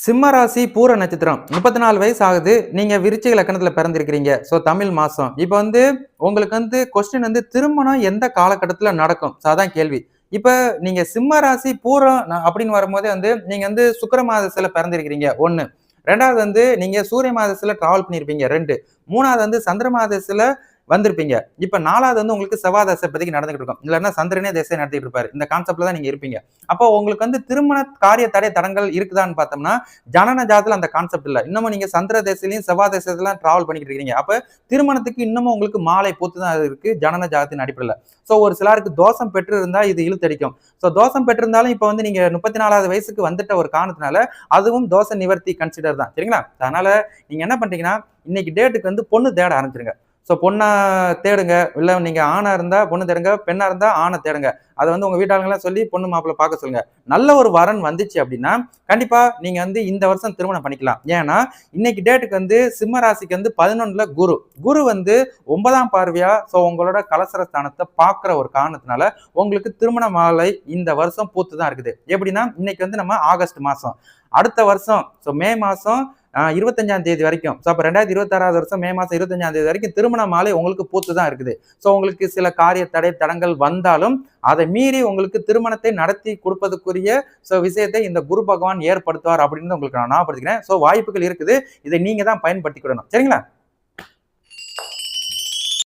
சிம்ம ராசி பூர நட்சத்திரம் 34 வயசு ஆகுது. நீங்க விருச்சிக லக்கணத்துல பிறந்திருக்கிறீங்க. ஸோ தமிழ் மாசம். இப்ப உங்களுக்கு கொஸ்டின் திருமணம் எந்த காலகட்டத்துல நடக்கும்? அதான் கேள்வி. இப்ப நீங்க சிம்ம ராசி பூரம் அப்படின்னு வரும்போதே நீங்க சுக்கிர மாதத்துல பிறந்திருக்கிறீங்க 1. 2வது நீங்க சூரிய மாதத்துல டிராவல் பண்ணியிருப்பீங்க 2. 3வது சந்திர மாதத்துல வந்திருப்பீங்க. இப்ப 4வது உங்களுக்கு செவ்வாய் தசை இப்போதைக்கு நடந்துகிட்டு இருக்கும். இல்லன்னா சந்திரனே திசை நடத்திட்டு இருப்பாரு. இந்த கான்செப்ட்ல தான் நீங்க இருப்பீங்க. அப்போ உங்களுக்கு திருமண காரிய தடை தடங்கள் இருக்குதான்னு பார்த்தோம்னா, ஜனன ஜாதத்துல அந்த கான்செப்ட் இல்ல. இன்னமும் நீங்க சந்திர திசையிலயும் செவ்வாய் திசையிலாம் டிராவல் பண்ணிக்கிட்டு இருக்கீங்க. அப்ப திருமணத்துக்கு இன்னமும் உங்களுக்கு மாலை பொத்து தான் இருக்கு ஜனன ஜாதத்தின் அடிப்படையில. சோ ஒரு சிலருக்கு தோஷம் பெற்று இருந்தா இது இழுத்தடிக்கும். சோ தோஷம் பெற்றிருந்தாலும் இப்ப நீங்க 34வது வயசுக்கு வந்துட்ட ஒரு காரணத்தினால அதுவும் தோஷ நிவர்த்தி கன்சிடர் தான். சரிங்களா? அதனால நீங்க என்ன பண்றீங்கன்னா, இன்னைக்கு டேட்டுக்கு பொண்ணு தேட ஆரம்பிச்சிருங்க. ஸோ பொண்ணை தேடுங்க. இல்லை நீங்கள் ஆணா இருந்தால் பொண்ணு தேடுங்க, பெண்ணா இருந்தால் ஆணை தேடுங்க. அதை உங்கள் வீட்டாளங்களாம் சொல்லி பொண்ணு மாப்பிள்ளை பார்க்க சொல்லுங்க. நல்ல ஒரு வரன் வந்துச்சு அப்படின்னா கண்டிப்பாக நீங்கள் இந்த வருஷம் திருமணம் பண்ணிக்கலாம். ஏன்னா இன்னைக்கு டேட்டுக்கு சிம்ம ராசிக்கு 11ல குரு. குரு 9ஆம் பார்வையா ஸோ உங்களோட கலசர ஸ்தானத்தை பார்க்குற ஒரு காரணத்தினால உங்களுக்கு திருமண மாலை இந்த வருஷம் பூத்து தான் இருக்குது. எப்படின்னா இன்னைக்கு நம்ம ஆகஸ்ட் மாதம், அடுத்த வருஷம் ஸோ மே மாதம் 25ஆம் தேதி வரைக்கும், ஸோ அப்போ 2026வது வருஷம் மே மாதம் 25ஆம் தேதி வரைக்கும் திருமண மாலை உங்களுக்கு பூத்து தான் இருக்குது. ஸோ உங்களுக்கு சில காரிய தடை தடங்கள் வந்தாலும் அதை மீறி உங்களுக்கு திருமணத்தை நடத்தி கொடுப்பதற்குரிய விஷயத்தை இந்த குரு பகவான் ஏற்படுத்துவார் அப்படின்னு உங்களுக்கு நான் ஞாபகப்படுத்திக்கிறேன். ஸோ வாய்ப்புகள் இருக்குது. இதை நீங்க தான் பயன்படுத்திக்கிடணும். சரிங்களா?